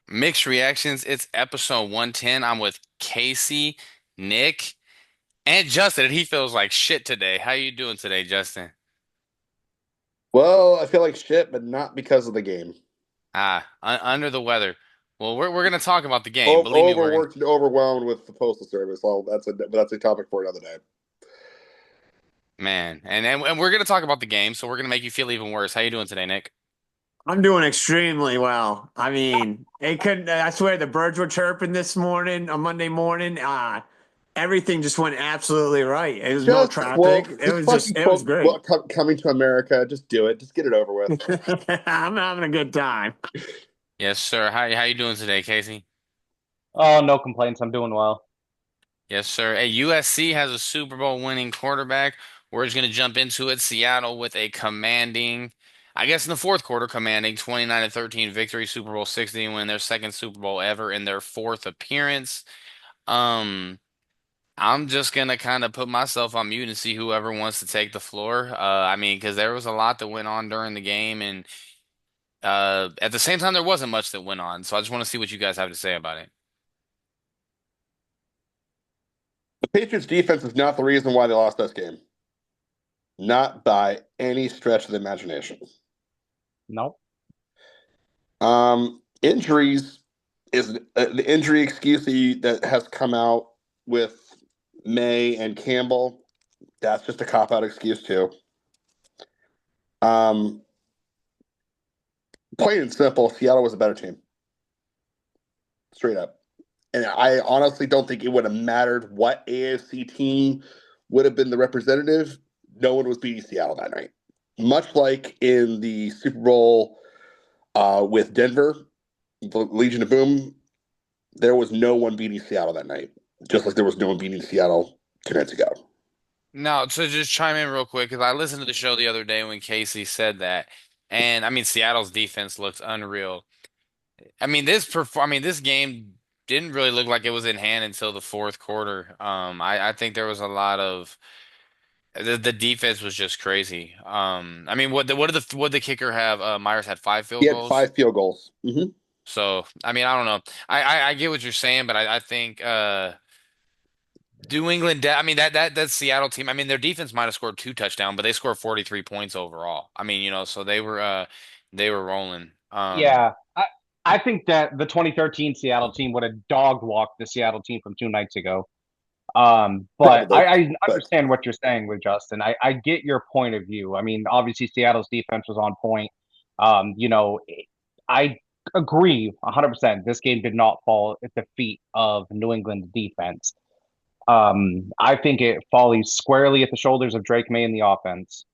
Mixed reactions. It's episode 110. I'm with Casey, Nick, and Justin, and he feels like shit today. How you doing today, Justin? Well, I feel like shit, but not because of the game. Under the weather. Well, we're gonna talk about the game. Believe me, we're gonna. Overworked and overwhelmed with the postal service. Well, that's a topic for another day. Man, and we're gonna talk about the game, so we're gonna make you feel even worse. How you doing today, Nick? I'm doing extremely well. I mean, it could, I swear the birds were chirping this morning, on Monday morning. Everything just went absolutely right. It was no Just traffic. quote, It just was just, fucking it was quote great. coming to America. Just do it. Just get it over with. I'm having a good time. Yes, sir. How you doing today, Casey? Oh, no complaints. I'm doing well. Yes, sir. Hey, USC has a Super Bowl winning quarterback. We're just going to jump into it. Seattle with a commanding, I guess in the fourth quarter, commanding 29-13 victory, Super Bowl 60, win their second Super Bowl ever in their fourth appearance. Um, I'm just gonna kind of put myself on mute and see whoever wants to take the floor. I mean, because there was a lot that went on during the game, and at the same time, there wasn't much that went on. So I just want to see what you guys have to say about it. The Patriots defense is not the reason why they lost this game. Not by any stretch of the imagination. Nope. Injuries is the injury excuse that has come out with May and Campbell. That's just a cop out excuse too. Um, Plain and simple, Seattle was a better team, straight up. And I honestly don't think it would have mattered what AFC team would have been the representative. No one was beating Seattle that night. Much like in the Super Bowl with Denver, the Legion of Boom, there was no one beating Seattle that night, just like there was no one beating Seattle 2 nights ago. No, so just chime in real quick because I listened to the show the other day when Casey said that, and I mean Seattle's defense looked unreal. I mean this game didn't really look like it was in hand until the fourth quarter. I think there was a lot of the defense was just crazy. I mean, what did the kicker have? Myers had five He field had goals. 5 field goals. Mm-hmm. So I mean, I don't know. I get what you're saying, but I think New England, I mean that Seattle team. I mean their defense might have scored two touchdowns, but they scored 43 points overall. I mean, so they were rolling. Yeah. I think that the 2013 Seattle team would have dog walked the Seattle team from 2 nights ago. But Probably, I but understand what you're saying with Justin. I get your point of view. I mean, obviously Seattle's defense was on point. Um, you know, I agree 100%. This game did not fall at the feet of New England's defense. I think it falls squarely at the shoulders of Drake May and the offense.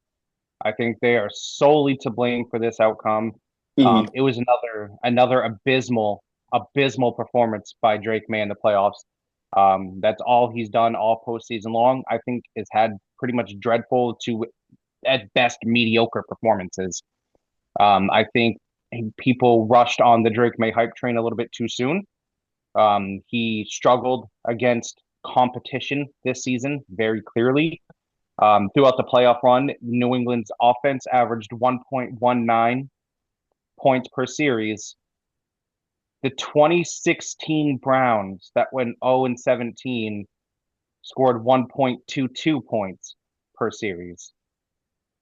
I think they are solely to blame for this outcome. mhm. It was another abysmal performance by Drake May in the playoffs. That's all he's done all postseason long. I think has had pretty much dreadful to at best mediocre performances. I think people rushed on the Drake May hype train a little bit too soon. He struggled against competition this season very clearly. Throughout the playoff run, New England's offense averaged 1.19 points per series. The 2016 Browns that went 0 and 17 scored 1.22 points per series.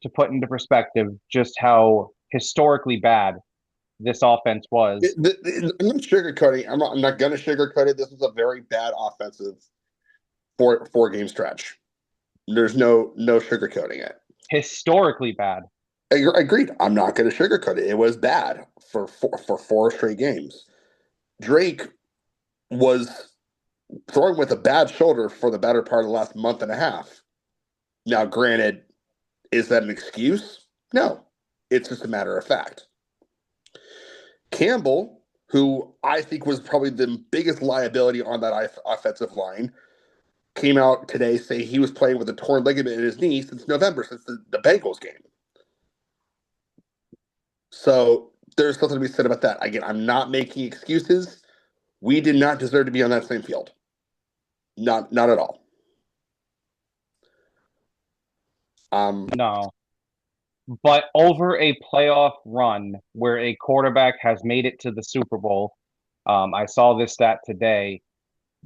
To put into perspective just how historically bad this offense was. I'm not sugarcoating. I'm not going to sugarcoat it. This was a very bad offensive four game stretch. There's no sugarcoating it. Historically bad. Agreed. I'm not going to sugarcoat it. It was bad for 4 straight games. Drake was throwing with a bad shoulder for the better part of the last month and a half. Now, granted, is that an excuse? No, it's just a matter of fact. Campbell, who I think was probably the biggest liability on that offensive line, came out today saying he was playing with a torn ligament in his knee since November, since the Bengals game. So there's something to be said about that. Again, I'm not making excuses. We did not deserve to be on that same field. Not at all. Um, No. But over a playoff run where a quarterback has made it to the Super Bowl, I saw this stat today.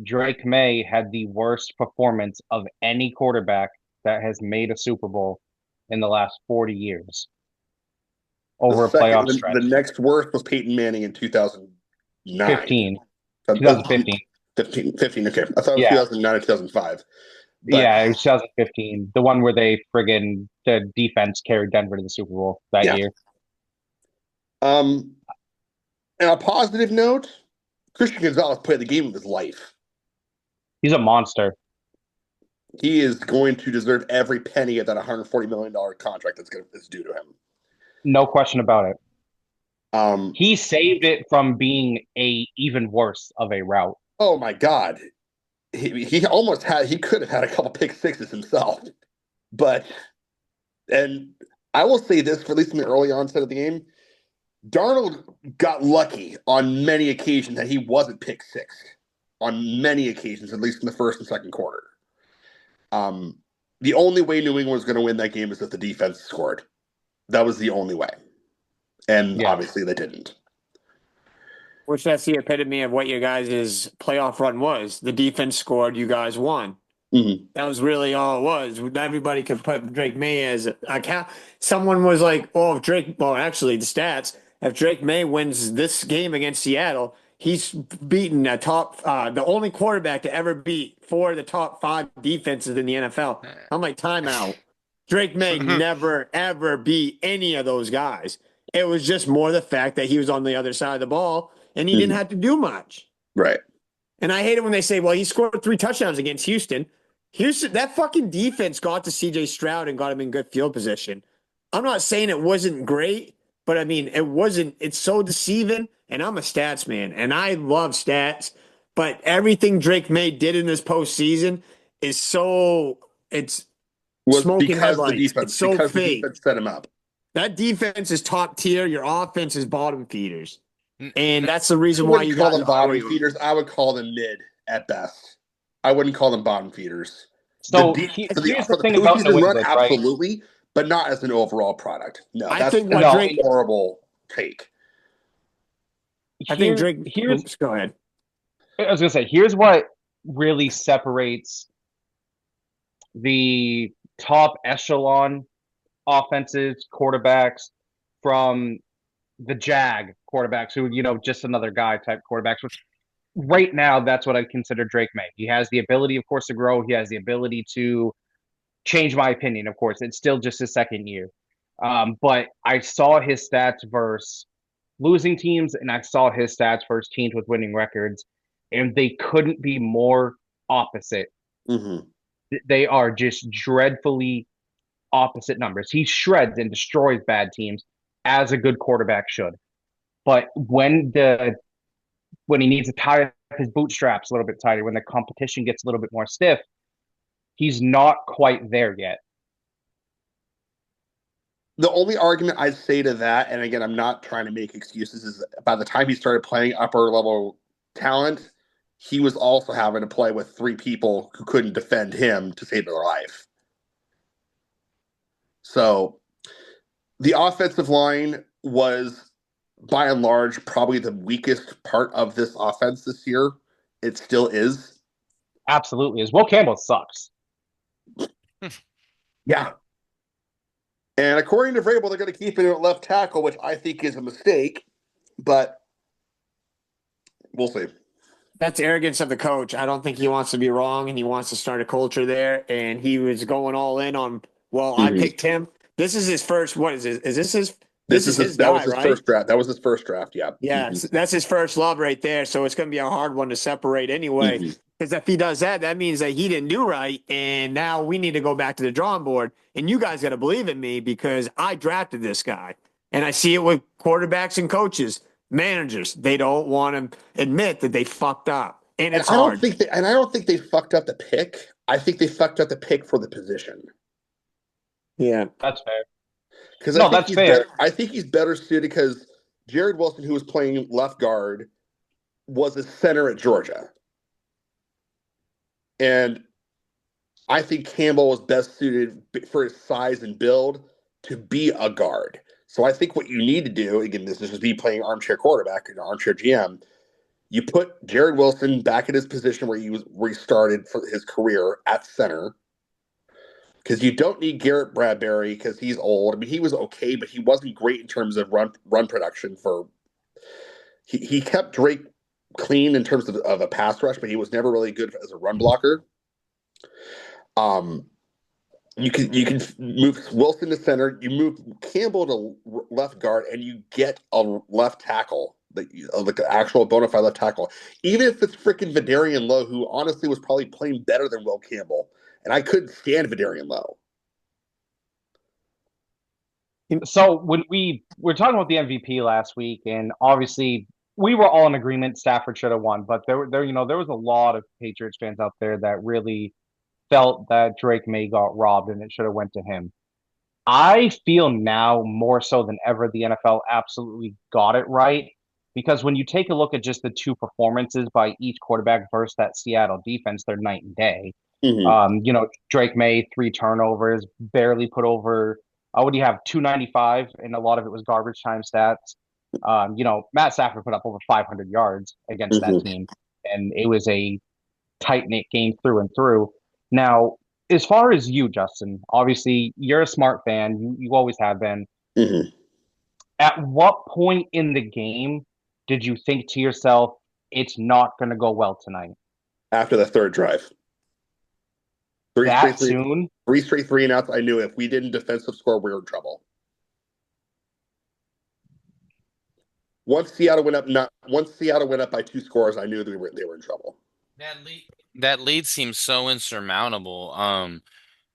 Drake May had the worst performance of any quarterback that has made a Super Bowl in the last 40 years The over a second, playoff the stretch. next worst was Peyton Manning in 2009. 15, 2015. 15. Okay, I thought it was Yeah. 2009 or 2005. But Yeah, it was 2015. The one where the defense carried Denver to the Super Bowl that yeah. year. On a positive note, Christian Gonzalez played the game of his life. He's a monster. He is going to deserve every penny of that $140 million contract that's due to him. No question about it. Um, He saved it from being a even worse of a route. oh my God. He could have had a couple pick sixes himself. And I will say this, for at least in the early onset of the game, Darnold got lucky on many occasions that he wasn't pick six. On many occasions, at least in the first and second quarter. The only way New England was going to win that game is if the defense scored. That was the only way. And Yeah. obviously they didn't. Which that's the epitome of what your guys' playoff run was. The defense scored, you guys won. Mm-hmm. That was really all it was. Everybody could put Drake May as a count. Someone was like, "Oh, if Drake." Well, actually, the stats: if Drake May wins this game against Seattle, he's beaten the only quarterback to ever beat four of the top five defenses in the NFL. I'm like, timeout. Drake May never ever beat any of those guys. It was just more the fact that he was on the other side of the ball and he didn't have to do much. Right. And I hate it when they say, "Well, he scored 3 touchdowns against Houston." Houston, that fucking defense got to CJ Stroud and got him in good field position. I'm not saying it wasn't great, but I mean, it wasn't, it's so deceiving. And I'm a stats man and I love stats, but everything Drake May did in this postseason is it's Was smoking because headlights. It's so the fake. defense set him up. That defense is top tier. Your offense is bottom feeders. N- And n- that's the I reason why wouldn't you call got them bottom feeders. I would call them mid at best. I wouldn't call them bottom feeders. So here's For the the thing about New postseason run, England, right? absolutely, but not as an overall product. No, I that's think what a No, Drake, horrible take. I think here Drake, here's oops, go ahead. I was gonna say here's what really separates the top echelon offenses quarterbacks from the quarterbacks who just another guy type quarterbacks. Which right now, that's what I consider Drake May. He has the ability, of course, to grow. He has the ability to change my opinion. Of course, it's still just his second year. But I saw his stats versus losing teams, and I saw his stats versus teams with winning records, and they couldn't be more opposite. Mm-hmm. They are just dreadfully opposite numbers. He shreds and destroys bad teams as a good quarterback should. But when he needs to tie his bootstraps a little bit tighter, when the competition gets a little bit more stiff, he's not quite there yet. The only argument I'd say to that, and again, I'm not trying to make excuses, is by the time he started playing upper level talent, he was also having to play with 3 people who couldn't defend him to save their life. So the offensive line was, by and large, probably the weakest part of this offense this year. It still is. Absolutely. As Will Campbell sucks. Yeah. And according to Vrabel, they're going to keep it at left tackle, which I think is a mistake, but we'll see. That's arrogance of the coach. I don't think he wants to be wrong and he wants to start a culture there. And he was going all in on, well, I picked him. This is his first, what is this? Is this his, this is his that guy, was his right? first draft. That was his first draft, yeah. Yeah, that's his first love right there. So it's going to be a hard one to separate anyway. Because if he does that, that means that he didn't do right. And now we need to go back to the drawing board. And you guys got to believe in me because I drafted this guy. And I see it with quarterbacks and coaches, managers. They don't want to admit that they fucked up. And it's hard. I don't think they fucked up the pick. I think they fucked up the pick for the position. Yeah. That's fair. Because No, that's fair. I think he's better suited because Jared Wilson, who was playing left guard, was a center at Georgia. And I think Campbell was best suited for his size and build to be a guard. So I think what you need to do, again, this is just me playing armchair quarterback and armchair GM, You put Jared Wilson back in his position where he started for his career at center because you don't need Garrett Bradbury because he's old. I mean, he was okay, but he wasn't great in terms of run production. He kept Drake clean in terms of a pass rush, but he was never really good as a run blocker. You can move Wilson to center, you move Campbell to left guard, and you get a left tackle, like the actual bona fide left tackle. Even if it's freaking Vidarian Lowe, who honestly was probably playing better than Will Campbell, and I couldn't stand Vidarian Lowe. So when we were talking about the MVP last week, and obviously we were all in agreement Stafford should have won, but there was a lot of Patriots fans out there that really felt that Drake May got robbed and it should have went to him. I feel now more so than ever the NFL absolutely got it right because when you take a look at just the two performances by each quarterback versus that Seattle defense, they're night and day. Mm-hmm. Drake May, 3 turnovers, barely put over. What do you have? 295, and a lot of it was garbage time stats. Matt Stafford put up over 500 yards against that Mm-hmm. team, and it was a tight knit game through and through. Now, as far as you, Justin, obviously you're a smart fan. You always have been. Mm-hmm. At what point in the game did you think to yourself, it's not going to go well tonight? After the third drive. That soon? Three straight 3-and-outs. I knew if we didn't defensive score, we were in trouble. Once Seattle went up by 2 scores, I knew they were in trouble. That lead seems so insurmountable.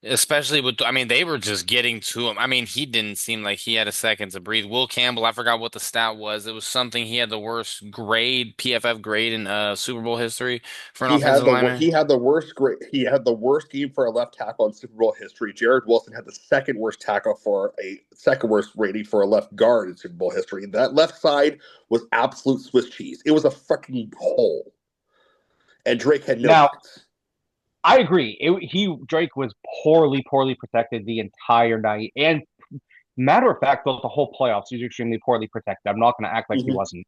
Especially they were just getting to him. I mean, he didn't seem like he had a second to breathe. Will Campbell, I forgot what the stat was. It was something he had the worst grade, PFF grade in Super Bowl history for an offensive lineman. He had the worst grade. He had the worst game for a left tackle in Super Bowl history. Jared Wilson had the second worst rating for a left guard in Super Bowl history. That left side was absolute Swiss cheese. It was a fucking hole. And Drake had no chance. I agree. Drake was poorly protected the entire night, and matter of fact, throughout the whole playoffs, he was extremely poorly protected. I'm not going to act like he wasn't.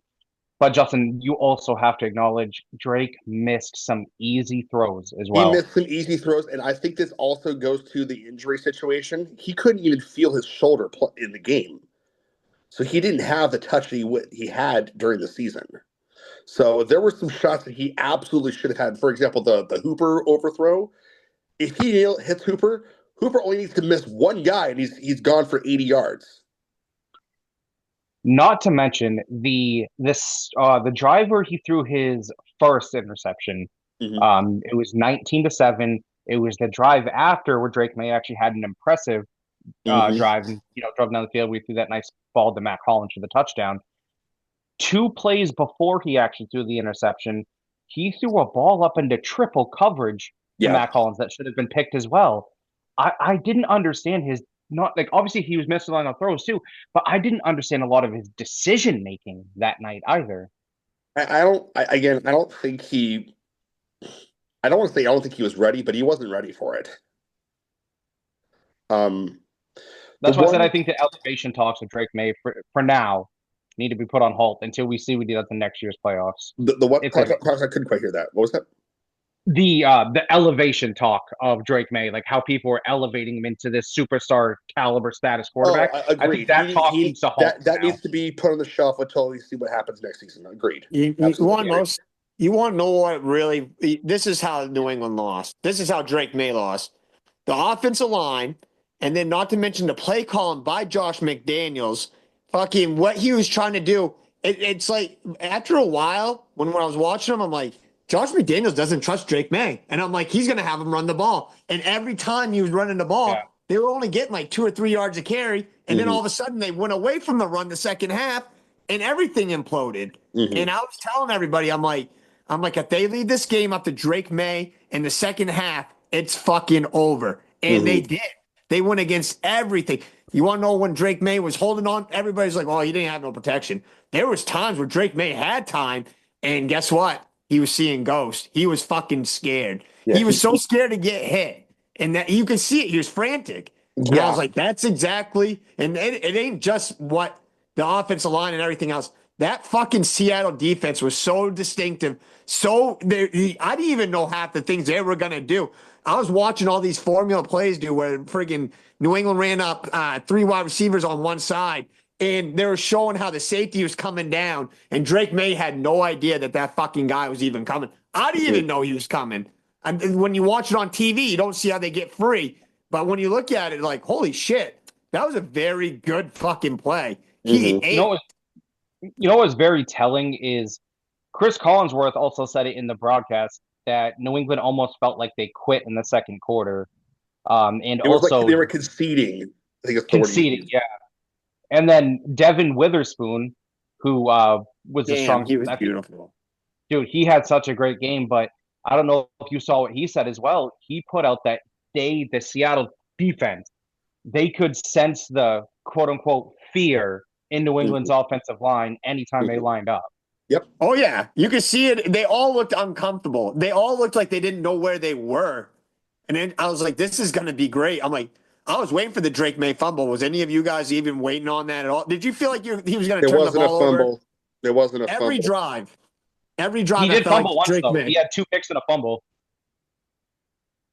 But Justin, you also have to acknowledge Drake missed some easy throws as well. He missed some easy throws, and I think this also goes to the injury situation. He couldn't even feel his shoulder in the game, so he didn't have the touch he had during the season. So there were some shots that he absolutely should have had. For example, the Hooper overthrow. If he hits Hooper only needs to miss one guy, and he's gone for 80 yards. Not to mention the drive where he threw his first interception. Mm-hmm. It was 19-7. It was the drive after where Drake May actually had an impressive drive and drove down the field. We threw that nice ball to Matt Collins for the touchdown. 2 plays before he actually threw the interception, he threw a ball up into triple coverage to Matt Collins that should have been picked as well. I didn't understand his not like obviously he was missing on the throws too, but I didn't understand a lot of his decision making that night either. I don't think he was ready, but he wasn't ready for it. That's why I said I think the elevation talks with Drake May for now need to be put on hold until we see what he does in next year's playoffs. The what? I couldn't quite hear that. What was that? The elevation talk of Drake May, like how people are elevating him into this superstar caliber status quarterback. Agreed. I think that talk needs to halt. That needs to be put on the shelf until we see what happens next season. Agreed. You want to know what really? This is how New England lost. This is how Drake May lost. The offensive line, and then not to mention the play calling by Josh McDaniels. Fucking what he was trying to do. It's like after a while, when I was watching him, I'm like, Josh McDaniels doesn't trust Drake May. And I'm like, he's going to have him run the ball. And every time he was running the ball, they were only getting like 2 or 3 yards a carry. And then all of a sudden they went away from the run the second half and everything imploded. And I was telling everybody, I'm like, if they lead this game up to Drake May in the second half, it's fucking over. And they did. They went against everything. You want to know when Drake May was holding on? Everybody's like, oh, he didn't have no protection. There was times where Drake May had time, and guess what? He was seeing ghosts. He was fucking scared. Yeah. He was so scared to get hit, and that you could see it. He was frantic. And I was like, that's exactly, and it ain't just what the offensive line and everything else. That fucking Seattle defense was so distinctive. I didn't even know half the things they were gonna do. I was watching all these formula plays do where friggin' New England ran up three wide receivers on one side, and they were showing how the safety was coming down, and Drake May had no idea that that fucking guy was even coming. I didn't even know he was coming. And when you watch it on TV, you don't see how they get free. But when you look at it, like, holy shit, that was a very good fucking play. He Mhm. You know ate. what? You know what's very telling is Chris Collinsworth also said it in the broadcast that New England almost felt like they quit in the second quarter, and It was like also they were conceding. I think that's the word he conceding. used. Yeah, and then Devin Witherspoon, who was a Damn, strong, he was I think, beautiful. dude, he had such a great game. But I don't know if you saw what he said as well. He put out that the Seattle defense, they could sense the quote unquote fear in New England's Mhm. offensive line anytime they Mhm. lined up. Yep. Oh yeah, you could see it. They all looked uncomfortable. They all looked like they didn't know where they were. And then I was like, "This is going to be great." I'm like, I was waiting for the Drake May fumble. Was any of you guys even waiting on that at all? Did you feel like he was going to There turn the wasn't a ball over fumble. There wasn't a every fumble. drive? Every He drive, I did felt like fumble once Drake though. He May. had two picks and a fumble.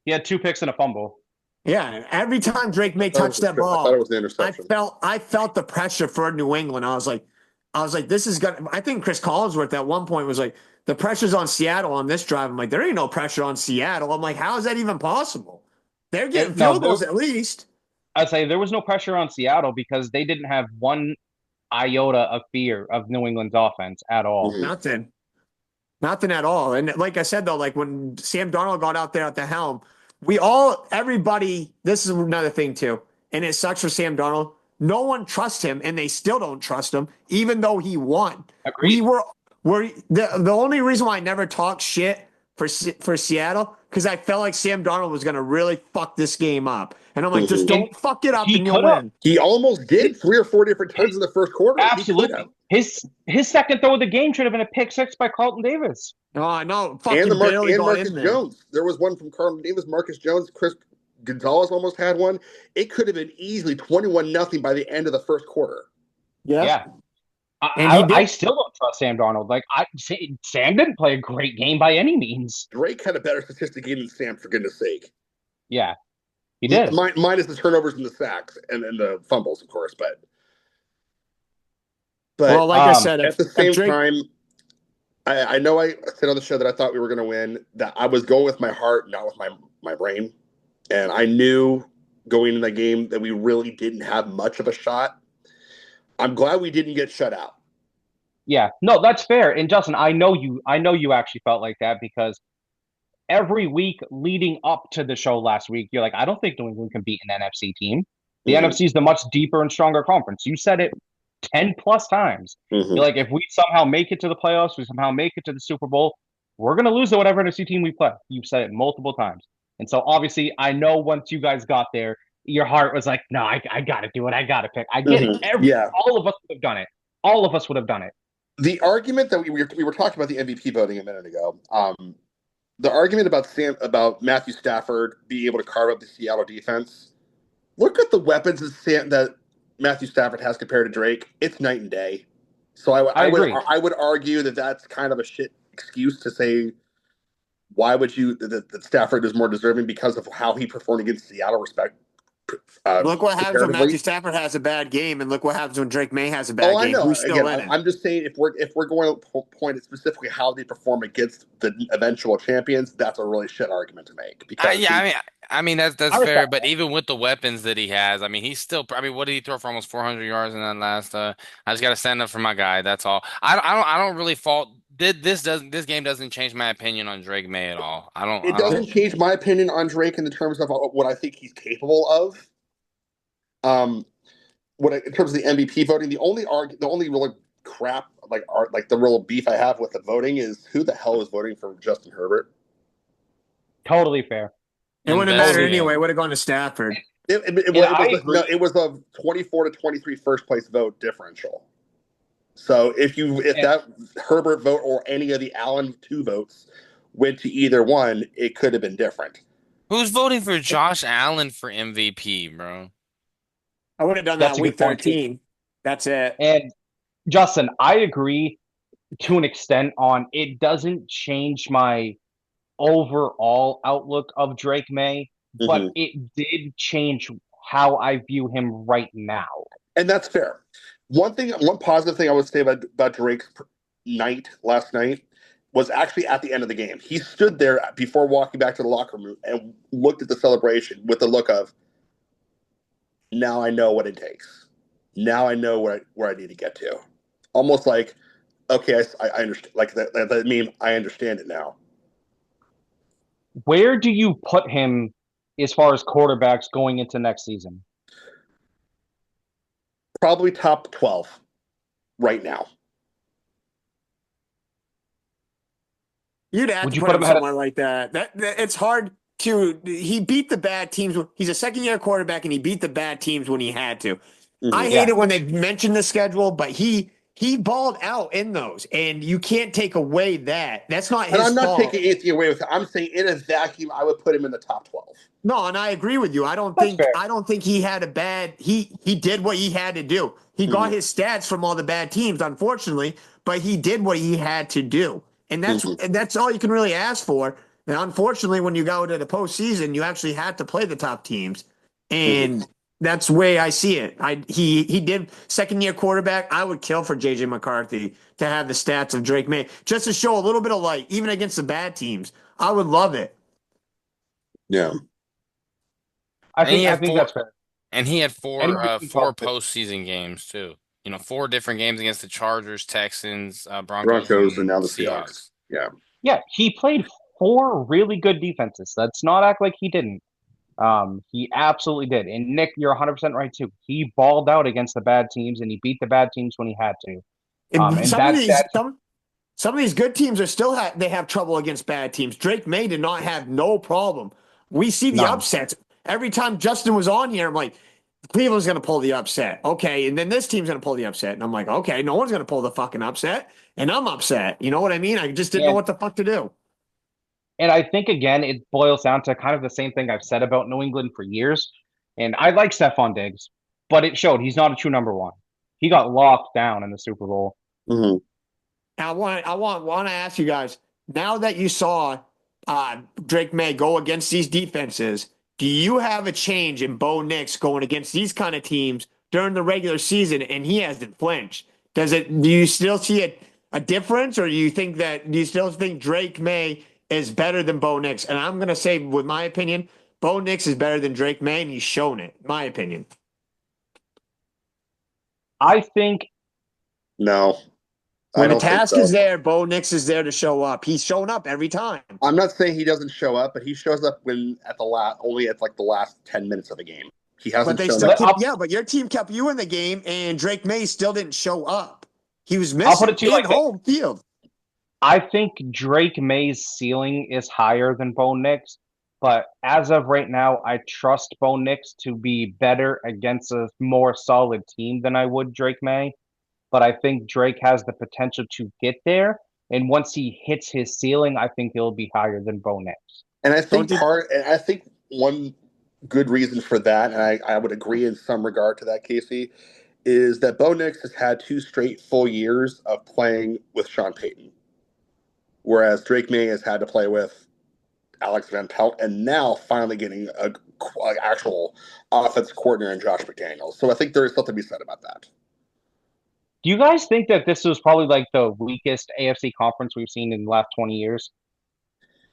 He had two picks and a fumble. Yeah, every time Drake I May thought it was touched a that trip. I thought it ball, was an interception. I felt the pressure for New England. I was like, this is gonna. I think Chris Collinsworth at one point was like, the pressure's on Seattle on this drive. I'm like, there ain't no pressure on Seattle. I'm like, how is that even possible? They're getting No, field goals at least. I'd say there was no pressure on Seattle because they didn't have one iota of fear of New England's offense at all. Mhm. Nothing. Nothing at all. And like I said, though, like when Sam Darnold got out there at the helm, everybody, this is another thing too. And it sucks for Sam Darnold. No one trusts him, and they still don't trust him, even though he won. We Agreed. were the only reason why I never talked shit for Seattle because I felt like Sam Darnold was going to really fuck this game up, and I'm like, just Mhm. And don't fuck it up, he and you'll could have. win. He almost did 3 or 4 different times in the first quarter. He could have. Absolutely. His second throw of the game should have been a pick six by Carlton Davis. Oh, I know, And the fucking Mark barely and got Marcus in there. Jones. There was one from Carlton Davis, Marcus Jones, Chris Gonzalez almost had one. It could have been easily 21-0 by the end of the first quarter. Yeah, Yeah. and he I did. still don't trust Sam Darnold. Sam didn't play a great game by any means. Drake had a better statistic game than Sam, for goodness sake. Yeah, he did. Minus the turnovers and the sacks and the fumbles, of course. Well, But like I Um, said, at the if same Drake, time, I know I said on the show that I thought we were going to win. That I was going with my heart, not with my brain, and I knew going into that game that we really didn't have much of a shot. I'm glad we didn't get shut out. yeah, no, that's fair. And Justin, I know you actually felt like that because every week leading up to the show last week, you're like, I don't think New England can beat an NFC team. The Mm-hmm. NFC is the much deeper and stronger conference. You said it 10 plus times. Mm-hmm. You're like, if we somehow make it to the playoffs, we somehow make it to the Super Bowl, we're going to lose to whatever NFC team we play. You've said it multiple times. And so obviously, I know once you guys got there, your heart was like, no, I got to do it. I got to pick. I get it. Mm-hmm. Yeah. All of us would have done it. All of us would have done it. The argument that we were talking about the MVP voting a minute ago. The argument about Matthew Stafford being able to carve up the Seattle defense. Look at the weapons that Matthew Stafford has compared to Drake. It's night and day. So I agree. I would argue that that's kind of a shit excuse to say why would you that Stafford is more deserving because of how he performed against Seattle look what happens when comparatively. Matthew Stafford has a bad game, and look what happens when Drake May has a Oh, bad I game. know. Who's still Again, in it? I'm just saying if we're going to point it specifically how they perform against the eventual champions, that's a really shit argument to make because Yeah, I mean that's I fair. respect But even with the weapons that he has, I mean, he's still. I mean, what did he throw for almost 400 yards in that last? I just got to stand up for my guy. That's all. I don't really fault. This game doesn't change my opinion on Drake May at all. it I don't. doesn't change my opinion on Drake in the terms of what I think he's capable of. Um, in terms of the MVP voting, the only really crap like the real beef I have with the voting is who the hell is voting for Justin Herbert? totally fair. It And wouldn't have mattered best, Totally yeah. anyway. It fair. would have gone to Stafford. And It I was no, agree. it was a 24-23 first place vote differential. So if And that Herbert vote or any of the Allen two votes went to either one, it could have been different. Who's voting for Josh Allen for MVP, bro? I would have done that that's a week good point too. 13. That's it. And Justin, I agree to an extent on it doesn't change my overall outlook of Drake May, but Hmm. it did change how I view him right now. And that's fair. One positive thing I would say about Drake's night last night was actually at the end of the game. He stood there before walking back to the locker room and looked at the celebration with the look of, now I know what it takes. Now I know where I need to get to. Almost like, okay, I understand. Like that meme, I understand it now. Where do you put him as far as quarterbacks going into next season? Probably top 12 right now. You'd have Would to you put put him him ahead of somewhere like that. That it's hard to. He beat the bad teams. He's a second-year quarterback, and he beat the bad teams when he had to. I Hmm. hate Yeah. it when they mention the schedule, but he balled out in those, and you can't take away that. That's not And his I'm not fault. taking anything away with it. I'm saying in a vacuum, I would put him in the top 12. No, and I agree with you. That's fair. I don't think he had a bad he did what he had to do. He got Hmm. his stats from all the bad teams, unfortunately, but he did what he had to do. Hmm. And that's all you can really ask for. And unfortunately, when you go to the postseason, you actually had to play the top teams. Hmm. And that's the way I see it. He did second year quarterback. I would kill for JJ McCarthy to have the stats of Drake May just to show a little bit of light, even against the bad teams. I would love it. Yeah. And he I had think that's four, fair. and he had Anywhere between 12 four and 15. postseason games too. You know, four different games against the Chargers, Texans, Broncos, Broncos and and now the Seahawks. Seahawks. Yeah. Yeah, he played four really good defenses. Let's not act like he didn't. He absolutely did. And Nick, you're 100% right too. He balled out against the bad teams and he beat the bad teams when he had to. And And that's some of these good teams are still they have trouble against bad teams. Drake May did not have no problem. We see the none. upsets every time Justin was on here. I'm like, Cleveland's going to pull the upset, okay, and then this team's going to pull the upset, and I'm like, okay, no one's going to pull the fucking upset, and I'm upset. You know what I mean? I just didn't know And what the fuck to do. and I think again it boils down to kind of the same thing I've said about New England for years. And I like Stephon Diggs, but it showed he's not a true number one. He got locked down in the Super Bowl. Hmm. Want to ask you guys now that you saw Drake May go against these defenses. Do you have a change in Bo Nix going against these kind of teams during the regular season, and he hasn't flinched? Does it? Do you still see a difference, or do you still think Drake May is better than Bo Nix? And I'm gonna say, with my opinion, Bo Nix is better than Drake May, and he's shown it. My opinion. I think No, I When the don't think task is so. there, Bo Nix is there to show up. He's shown up every time. I'm not saying he doesn't show up, but he shows up when at the last only at like the last 10 minutes of a game. He But hasn't they shown still up. keep, yeah, but your team kept you in the game, and Drake May still didn't show up. He was I'll put missing it to you in like this. home field. I think Drake May's ceiling is higher than Bo Nix, but as of right now, I trust Bo Nix to be better against a more solid team than I would Drake May. But I think Drake has the potential to get there. And once he hits his ceiling, I think he'll be higher than Bo Nix. Don't you? And I think one good reason for that, and I would agree in some regard to that, Casey, is that Bo Nix has had 2 straight full years of playing with Sean Payton, whereas Drake May has had to play with Alex Van Pelt, and now finally getting a actual offense coordinator in Josh McDaniels. So I think there is something to be said about that. Do you guys think that this was probably like the weakest AFC conference we've seen in the last 20 years?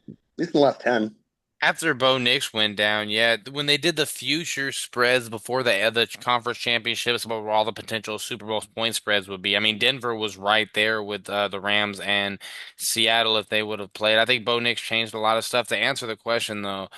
At least in the last 10. After Bo Nix went down, yeah, when they did the future spreads before the conference championships about where all the potential Super Bowl point spreads would be, I mean, Denver was right there with the Rams and Seattle if they would have played. I think Bo Nix changed a lot of stuff. To answer the question, though,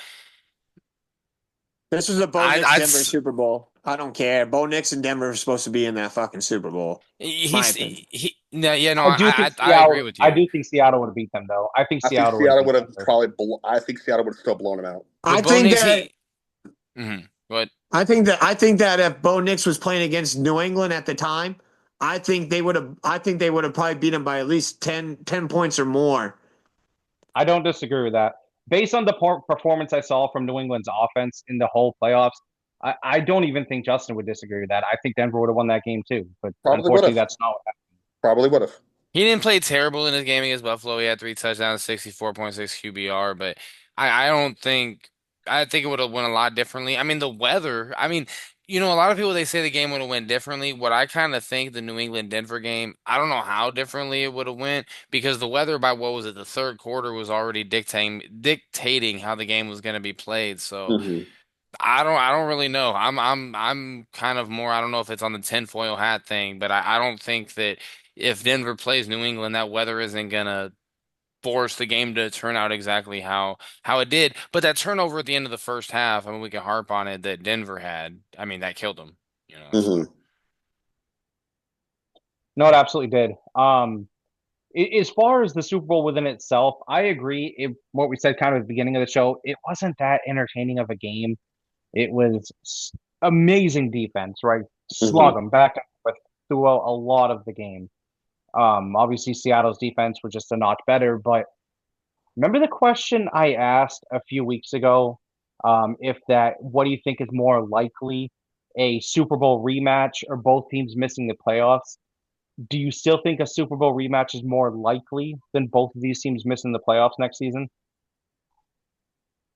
This was a Bo I, Nix I'd Denver s- Super Bowl. I don't care. Bo Nix and Denver are supposed to be in that fucking Super Bowl. My opinion. no, yeah, no, I do think I agree with I you. do think Seattle would have beat them though. I think I think Seattle would have Seattle beat would have Denver. probably. I think Seattle would have still blown him out. I With Bo think Nix, that but I think that if Bo Nix was playing against New England at the time, I think they would have probably beat him by at least 10 points or more. I don't disagree with that. Based on the performance I saw from New England's offense in the whole playoffs, I don't even think Justin would disagree with that. I think Denver would have won that game too, but Probably would unfortunately, have. that's not what happened. Probably would have. He didn't play terrible in his game against Buffalo. He had three touchdowns, 64.6 QBR, but I don't think I think it would have went a lot differently. I mean, the weather, I mean, a lot of people they say the game would have went differently. What I kind of think the New England Denver game, I don't know how differently it would have went because the weather by what was it, the third quarter was already dictating how the game was going to be played. So Hmm. I don't really know. I'm kind of more I don't know if it's on the tinfoil hat thing, but I don't think that if Denver plays New England, that weather isn't gonna force the game to turn out exactly how it did. But that turnover at the end of the first half, I mean we can harp on it that Denver had. I mean that killed them, so Hmm. No, it absolutely did. As far as the Super Bowl within itself, I agree. What we said kind of at the beginning of the show, it wasn't that entertaining of a game. It was amazing defense, right? Slug Hmm. them back and forth through a lot of the game. Obviously, Seattle's defense were just a notch better. But remember the question I asked a few weeks ago? If that, what do you think is more likely, a Super Bowl rematch or both teams missing the playoffs? Do you still think a Super Bowl rematch is more likely than both of these teams missing the playoffs next season?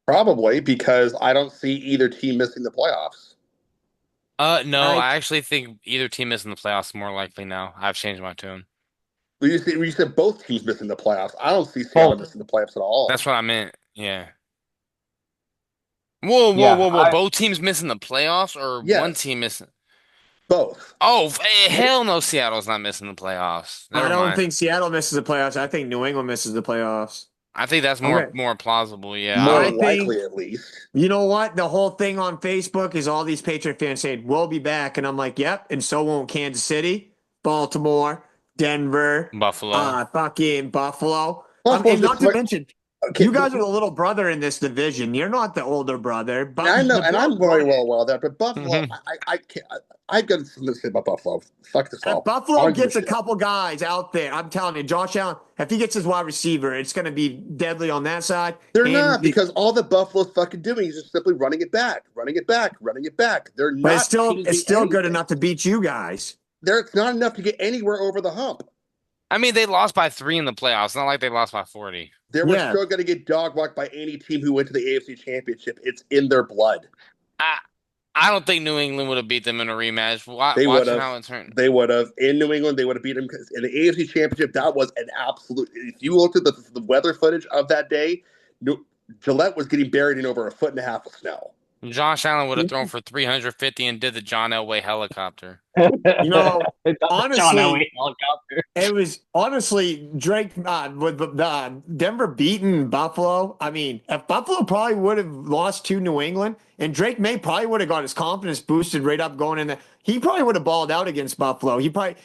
Probably because I don't see either team missing the playoffs. no, I I actually think either team missing the playoffs is more likely now. I've changed my tune. You said both teams missing the playoffs. I don't see Seattle Both. missing the playoffs at all. That's what I meant. Yeah. Whoa, whoa, Yeah, whoa, whoa. Both teams missing the playoffs or one Yes, team missing? both. Oh, hell no, Seattle's not missing the playoffs. I Never don't mind. think Seattle misses the playoffs. I think New England misses the playoffs. I think that's more Okay. more plausible. Yeah, I More I don't. think likely, at least. you know what? The whole thing on Facebook is all these Patriot fans saying, we'll be back. And I'm like, yep. And so won't Kansas City, Baltimore, Denver, Buffalo. fucking Buffalo. Buffalo's And not just to mention, okay. you guys are the little brother in this division. You're not the older brother, And but I know, the and Bills I'm very won it. well there. But Buffalo, I can't. I've got something to say about Buffalo. Fuck this all. I Buffalo don't give a gets a shit. couple guys out there. I'm telling you, Josh Allen, if he gets his wide receiver, it's going to be deadly on that side. They're not And because all the Buffalo's fucking doing is just simply running it back, running it back, running it back. They're but not it's changing still good anything. enough to beat you guys. It's not enough to get anywhere over the hump. I mean, they lost by three in the playoffs. Not like they lost by 40. They were Yeah. still going to get dog walked by any team who went to the AFC Championship. It's in their blood. I I don't think New England would have beat them in a rematch. They would Watching have. how it turned. They would have. In New England, they would have beat them because in the AFC Championship, that was an absolute. If you looked at the weather footage of that day, Gillette was getting buried in over a foot and a half of snow. Josh Allen would have thrown for 350 and did the John Elway helicopter. You know, It's on the John honestly, Elway helicopter. it was honestly Drake with Denver beating Buffalo. I mean, if Buffalo probably would have lost to New England, and Drake May probably would have got his confidence boosted right up going in there. He probably would have balled out against Buffalo. He probably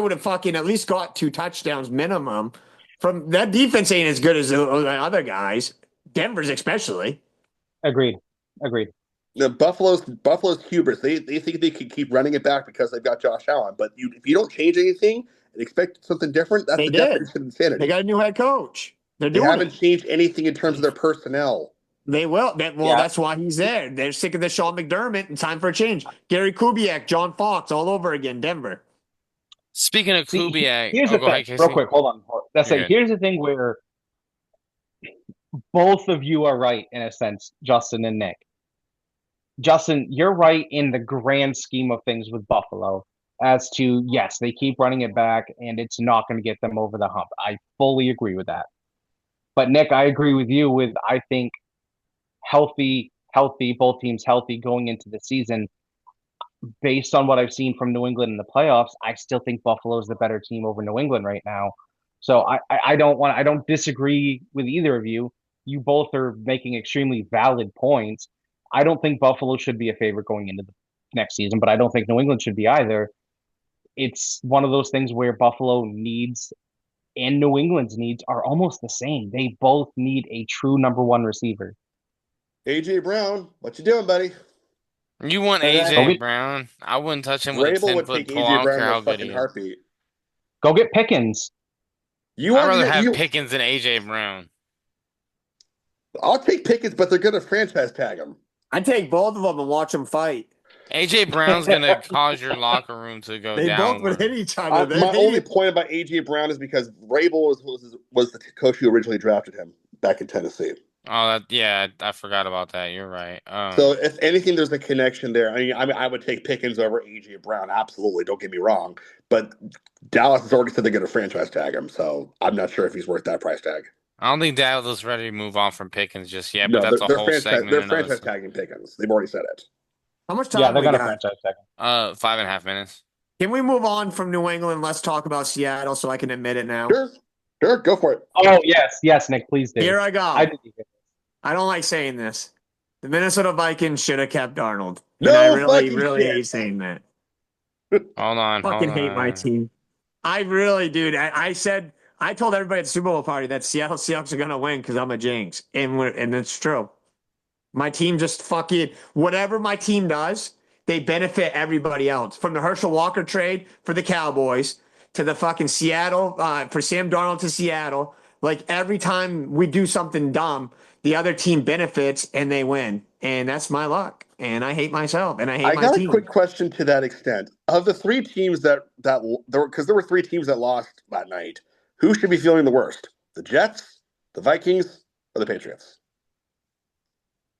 would have fucking at least got 2 touchdowns minimum. From that defense ain't as good as the other guys. Denver's especially. Agreed. Agreed. The Buffalo's hubris. They think they can keep running it back because they've got Josh Allen. But if you don't change anything and expect something different, that's They the did. definition of They insanity. got a new head coach. They're They doing haven't it. changed anything in terms of their personnel. They will. Well, Yeah. that's why he's there. They're sick of the Sean McDermott and time for a change. Gary Kubiak, John Fox, all over again. Denver. Speaking of See, Kubiak, here's oh, the go thing, ahead, real Casey. quick. Hold on. That's You're it. good. Here's the thing where both of you are right in a sense, Justin and Nick. Justin, you're right in the grand scheme of things with Buffalo. As to, yes, they keep running it back and it's not going to get them over the hump. I fully agree with that. But Nick, I agree with you with I think healthy, both teams healthy going into the season. Based on what I've seen from New England in the playoffs, I still think Buffalo is the better team over New England right now. So I don't disagree with either of you. You both are making extremely valid points. I don't think Buffalo should be a favorite going into the next season, but I don't think New England should be either. It's one of those things where Buffalo needs and New England's needs are almost the same. They both need a true number one receiver. AJ Brown, what you doing, buddy? You want And Go AJ then get Brown? I wouldn't touch him with a Vrabel would 10-foot take pole. I AJ don't Brown care in a how good he fucking is. heartbeat. go get Pickens. You I'd want rather have you? Pickens than AJ Brown. I'll take Pickens, but they're going to franchise tag him. I take both of them and watch them fight. AJ Brown's gonna cause your locker room to go They both would hit downward. each other. They My only hate point about AJ Brown is because Rabel was the coach who originally drafted him back in Tennessee. Oh, yeah, I forgot about that. You're right. So if anything, there's a connection there. I would take Pickens over AJ Brown, absolutely. Don't get me wrong, but Dallas has already said they're going to franchise tag him, so I'm not sure if he's worth that price tag. I don't think Dallas is ready to move on from Pickens just yet, but No, that's they're, a they're whole franchise segment they're in and of franchise itself. tagging Pickens. They've already said it. How much Yeah, time they're we gonna got? franchise tag him. 5.5 minutes. Can we move on from New England? Let's talk about Seattle so I can admit it now. Sure, sure, go for it. Oh yes, Nick, please do. Here I I go. did hear this. I don't like saying this. The Minnesota Vikings should have kept Darnold. And I No really, fucking really shit. hate saying that. Hold Fucking hate my on. team. I really, dude. I told everybody at the Super Bowl party that Seattle Seahawks are gonna win because I'm a jinx, and it's true. My team just fucking whatever my team does, they benefit everybody else. From the Herschel Walker trade for the Cowboys to the fucking Seattle for Sam Darnold to Seattle. Like every time we do something dumb, the other team benefits and they win, and that's my luck. And I hate myself and I hate I my got a team. quick question to that extent. Of the three teams there were three teams that lost that night, who should be feeling the worst? The Jets, the Vikings, or the Patriots?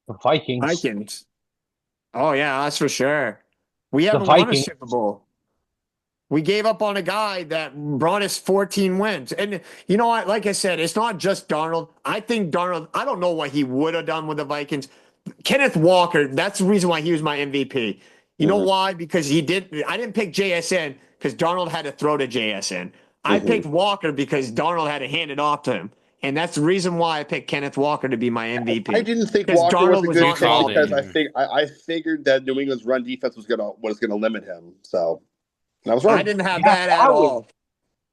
The Vikings. Vikings. Oh yeah, that's for sure. We The haven't won a Vikings. Super Bowl. We gave up on a guy that brought us 14 wins. And you know what? Like I said, it's not just Darnold. I think Darnold, I don't know what he would have done with the Vikings. Kenneth Walker, that's the reason why he was my MVP. You know Mm-hmm. why? Because I didn't pick JSN because Darnold had to throw to JSN. I Mm-hmm. picked Walker because Darnold had to hand it off to him. And that's the reason why I picked Kenneth Walker to be my I MVP. didn't think Because Walker was Darnold a was good You not pick called involved it. in because it. I figured that New England's run defense was gonna limit him. So and I was I wrong. didn't have Yeah, that at all.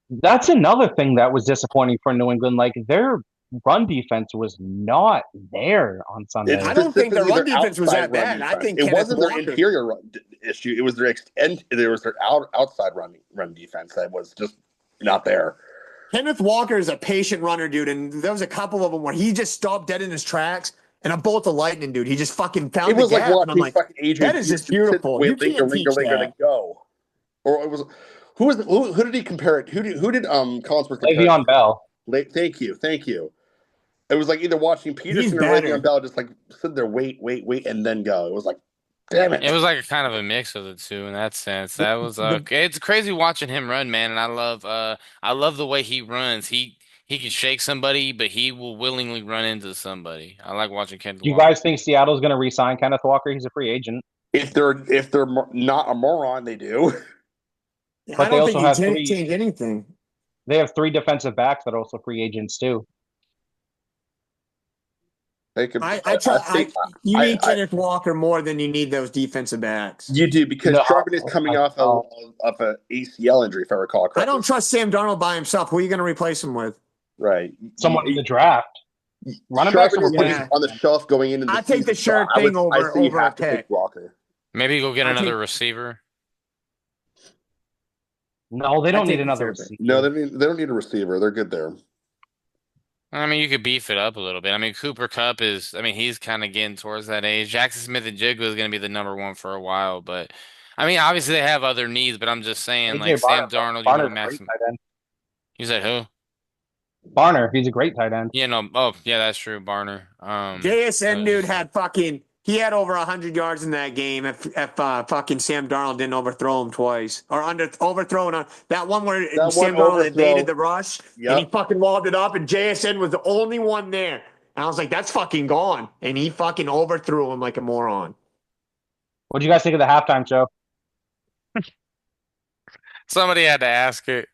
that's another thing that was disappointing for New England. Like their run defense was not there on It's I Sunday. don't think their specifically run their defense was outside that run bad. I defense. think It Kenneth wasn't their Walker. interior issue. It was their outside run defense that was just not there. Kenneth Walker is a patient runner, dude, and there was a couple of them where he just stopped dead in his tracks. And a bolt of lightning, dude. He just fucking It found the was like gap, and I'm watching like, fucking AJ that is Peterson just sit there, beautiful. You wait, linger, can't linger, teach linger to that. go. Or it was who did he compare it? Who did Collinsworth compare it Le'Veon to? Bell. Thank you. It was like either watching He's Peterson or Le'Veon better. Bell just like sit there, wait, and then go. It was like, damn It it. was like a kind of a mix of the two in that sense. The, That was the, it's crazy watching him run, man, and I love the way he runs. He can shake somebody, but he will willingly run into somebody. I like watching Kenneth Do you Walker. guys think Seattle's going to re-sign Kenneth Walker? He's a free agent, If they're not a moron, they do. I but they don't think also he have changed three. anything. They have three defensive backs that are also free agents too. They could. I I try. think You I, need I Kenneth Walker more than you need those defensive backs. you do because No, Charbon is coming I off don't. of an ACL injury, if I recall I correctly. don't trust Sam Darnold by himself. Who are you going to replace him with? Right. Someone in the draft. Running backs Charbon are is Yeah, on the shelf going into the I take season, the so sure thing I over say you over a have to take pick. Walker. Maybe go get I another take receiver. No, they I don't need take the another sure thing. No, receiver. they don't need a receiver. They're good there. I mean, you could beef it up a little bit. I mean, Cooper Kupp is, I mean, he's kind of getting towards that age. Jackson Smith and Jigba is going to be the number one for a while, but I mean, obviously they have other needs, but I'm just saying, AJ like Barner, Sam bro. Darnold, you want to Barner's a great maximum. tight end. You said who? Barner, he's a great tight end. Yeah, no. Oh, yeah, that's true. Barner. JSN dude had fucking he had over 100 yards in that game if fucking Sam Darnold didn't overthrow him twice or overthrown on that one where That one Sam Darnold evaded overthrow. the rush and he Yep. fucking walled it up and JSN was the only one there. And I was like, that's fucking gone. And he fucking overthrew him like a moron. What do you guys think of the halftime show? Somebody had to ask it.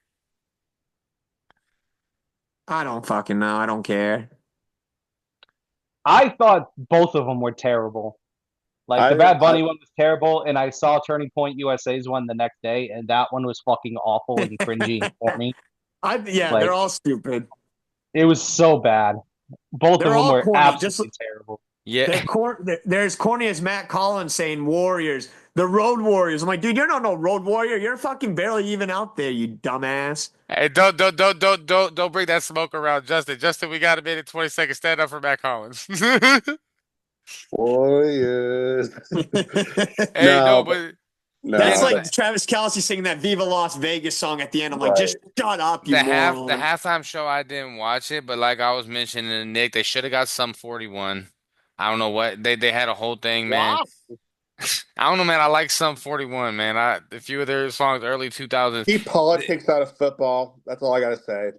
I don't fucking know. I don't care. I thought both of them were terrible. Like the Bad I Bunny one was terrible, and I saw Turning Point USA's one the next day, and that one was fucking awful and cringy and corny. Yeah, they're Like all stupid. it was so bad. Both of They're them all were corny. Just absolutely terrible. Yeah. They're as corny as Matt Collins saying Warriors, the Road Warriors. I'm like, dude, you're not no Road Warrior. You're fucking barely even out there, you dumbass. Hey, don't bring that smoke around Justin. Justin, we got a minute, 20 seconds. Stand up for Matt Collins. Warriors. Hey, no, No, but but That's no, the, like but the Travis Kelce singing that Viva Las Vegas song at the end. I'm like, right. just shut up, you the moron. halftime show I didn't watch it, but like I was mentioning to Nick, they should have got some 41. I don't know what they had a whole thing, man. Wow. I don't know, man. I like some 41, man. A few of their songs, early 2000s. Keep politics out of football. That's all I gotta say.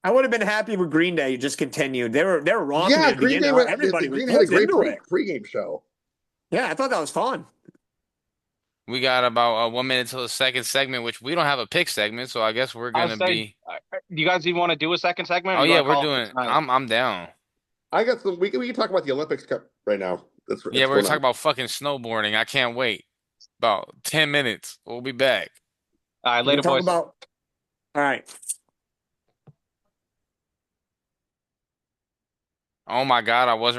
I would have been happy with Green Day. Just continued. They were rocking Yeah, at the Green beginning. Day. The Everybody Green had a was great into it. pregame show. Yeah, I thought that was fun. We got about 1 minute till the second segment, which we don't have a pick segment, so I guess we're I was gonna saying, be. do you guys even want to do a second segment, or Oh you yeah, want to we're call it for doing. tonight? I'm down. I got some. We can talk about the Olympics Cup right now. That's Yeah, what's we're going talking on. about fucking snowboarding. I can't wait. About 10 minutes. We'll be back. All right, We can later, talk boys. about. All right. Oh my God, I wasn't